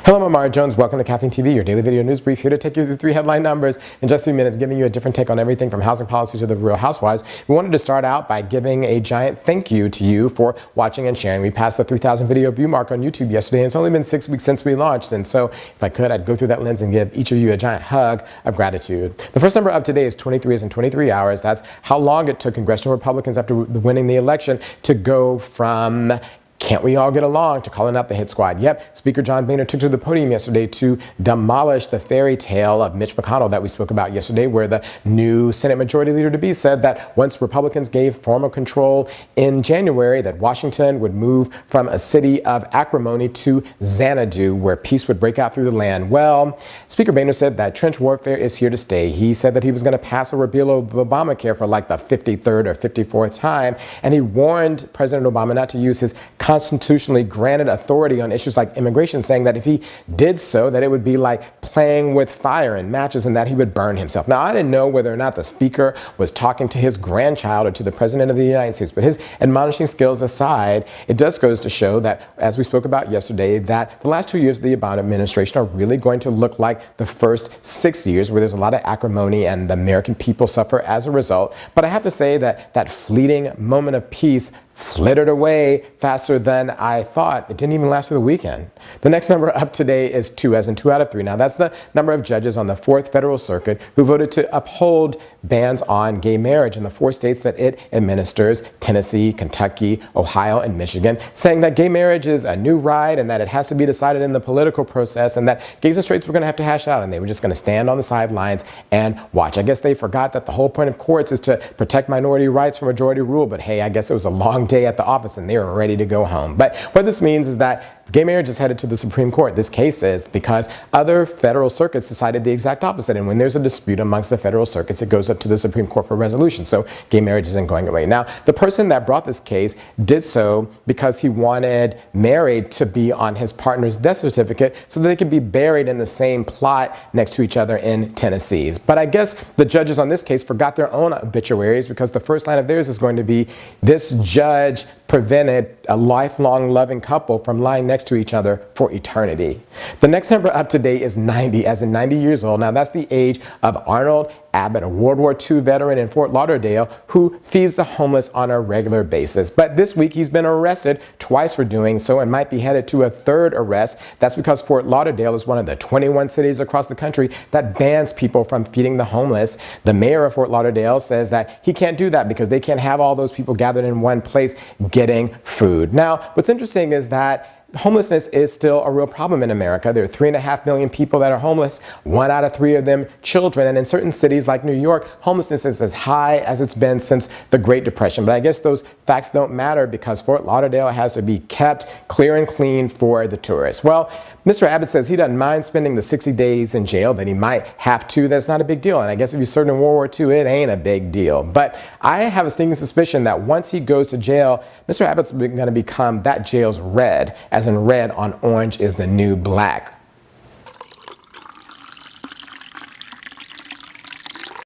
Hello, I'm Amara Jones. Welcome to Caffeine TV, your daily video news brief, here to take you through 3 headline numbers in just 3 minutes, giving you a different take on everything from housing policy to the Real Housewives. We wanted to start out by giving a giant thank you to you for watching and sharing. We passed the 3,000 video view mark on YouTube yesterday, and it's only been 6 weeks since we launched. And so if I could, I'd go through that lens and give each of you a giant hug of gratitude. The first number up today is 23 in 23 hours. That's how long it took congressional Republicans after winning the election to go from "can't we all get along" to calling out the hit squad. Yep, Speaker John Boehner took to the podium yesterday to demolish the fairy tale of Mitch McConnell that we spoke about yesterday, where the new Senate Majority Leader-to-be said that once Republicans gave formal control in January, that Washington would move from a city of acrimony to Xanadu, where peace would break out through the land. Well, Speaker Boehner said that trench warfare is here to stay. He said that he was going to pass a repeal of Obamacare for like the 53rd or 54th time, and he warned President Obama not to use his constitutionally granted authority on issues like immigration, saying that if he did so, that it would be like playing with fire and matches and that he would burn himself. Now, I didn't know whether or not the speaker was talking to his grandchild or to the president of the United States, but his admonishing skills aside, it just goes to show that, as we spoke about yesterday, that the last 2 years of the Obama administration are really going to look like the first 6 years, where there's a lot of acrimony and the American people suffer as a result. But I have to say that that fleeting moment of peace flittered away faster than I thought. It didn't even last through the weekend. The next number up today is 2, as in 2 out of 3. Now, that's the number of judges on the 4th Federal Circuit who voted to uphold bans on gay marriage in the 4 states that it administers: Tennessee, Kentucky, Ohio, and Michigan, saying that gay marriage is a new right and that it has to be decided in the political process, and that gays and straights were going to have to hash out, and they were just going to stand on the sidelines and watch. I guess they forgot that the whole point of courts is to protect minority rights from majority rule, but hey, I guess it was a long day at the office and they were ready to go home. But what this means is that gay marriage is headed to the Supreme Court. This case is because other federal circuits decided the exact opposite, and when there's a dispute amongst the federal circuits, it goes up to the Supreme Court for resolution. So gay marriage isn't going away. Now, the person that brought this case did so because he wanted married to be on his partner's death certificate so that they could be buried in the same plot next to each other in Tennessee. But I guess the judges on this case forgot their own obituaries, because the first line of theirs is going to be, "This judge prevented a lifelong loving couple from lying next to each other for eternity." The next number up to date is 90, as in 90 years old. Now, that's the age of Arnold Abbott, a World War II veteran in Fort Lauderdale who feeds the homeless on a regular basis. But this week, he's been arrested twice for doing so and might be headed to a 3rd arrest. That's because Fort Lauderdale is one of the 21 cities across the country that bans people from feeding the homeless. The mayor of Fort Lauderdale says that he can't do that because they can't have all those people gathered in one place getting food. Now, what's interesting is that homelessness is still a real problem in America. There are 3.5 million people that are homeless, 1 out of 3 of them children. And in certain cities like New York, homelessness is as high as it's been since the Great Depression. But I guess those facts don't matter because Fort Lauderdale has to be kept clear and clean for the tourists. Well, Mr. Abbott says he doesn't mind spending the 60 days in jail, that he might have to. That's not a big deal. And I guess if you served in World War II, it ain't a big deal. But I have a sneaking suspicion that once he goes to jail, Mr. Abbott's going to become that jail's red, as in red on orange is the new black.